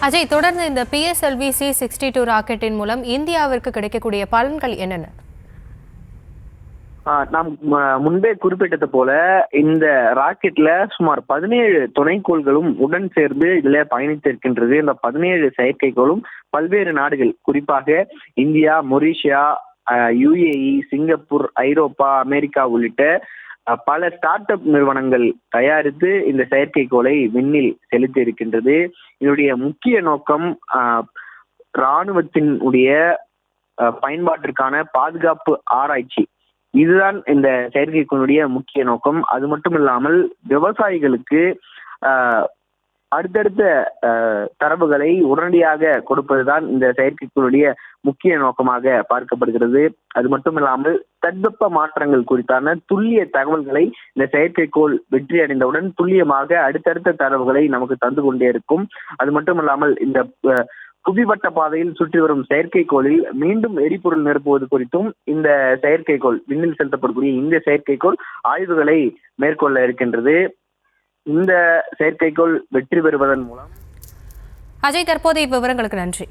அஜய், தொடர்ந்து இந்த PSLV C-62 ராக்கெட்டின் மூலம் இந்தியாவிற்கு கிடைக்கக்கூடிய பலன்கள் என்னென்ன? நாம் முன்பே குறிப்பிட்டது போல இந்த ராக்கெட்ல சுமார் 17 துணைக்கோள்களும் உடன் சேர்ந்து இதுல பயணித்திருக்கின்றது. இந்த 17 செயற்கைக்கோளும் பல்வேறு நாடுகள், குறிப்பாக இந்தியா, மொரீஷியா, UAE, சிங்கப்பூர், ஐரோப்பா, அமெரிக்கா உள்ளிட்ட பல ஸ்டார்ட் அப் நிறுவனங்கள் தயாரித்து இந்த செயற்கைக்கோளை விண்ணில் செலுத்தி இருக்கின்றது. இதனுடைய முக்கிய நோக்கம் இராணுவத்தினுடைய பயன்பாட்டிற்கான பாதுகாப்பு ஆராய்ச்சி. இதுதான் இந்த செயற்கைக்கோளுடைய முக்கிய நோக்கம். அது மட்டும் இல்லாமல் விவசாயிகளுக்கு அடுத்தடுத்த தரவுகளை உடனடியாக கொடுப்பதுதான் இந்த செயற்கைக்கோளுடைய முக்கிய நோக்கமாக பார்க்கப்படுகிறது. அது மட்டும் இல்லாமல் தட்பவெப்ப மாற்றங்கள் குறித்தான துல்லிய தகவல்களை இந்த செயற்கைக்கோள் வெற்றி அடைந்தவுடன் துல்லியமாக அடுத்தடுத்த தரவுகளை நமக்கு தந்து கொண்டே இருக்கும். அது மட்டும் இல்லாமல் இந்த புவிவட்ட பாதையில் சுற்றி வரும் செயற்கைக்கோளில் மீண்டும் எரிபொருள் நிரப்புவது குறித்தும் இந்த செயற்கைக்கோள், விண்ணில் செலுத்தப்படக்கூடிய இந்த செயற்கைக்கோள் ஆய்வுகளை மேற்கொள்ள இருக்கின்றது. இந்த செயற்கைக்கோள் வெற்றி பெறுவதன் மூலம் அஜய், தற்போதைய விவரங்களுக்கு நன்றி.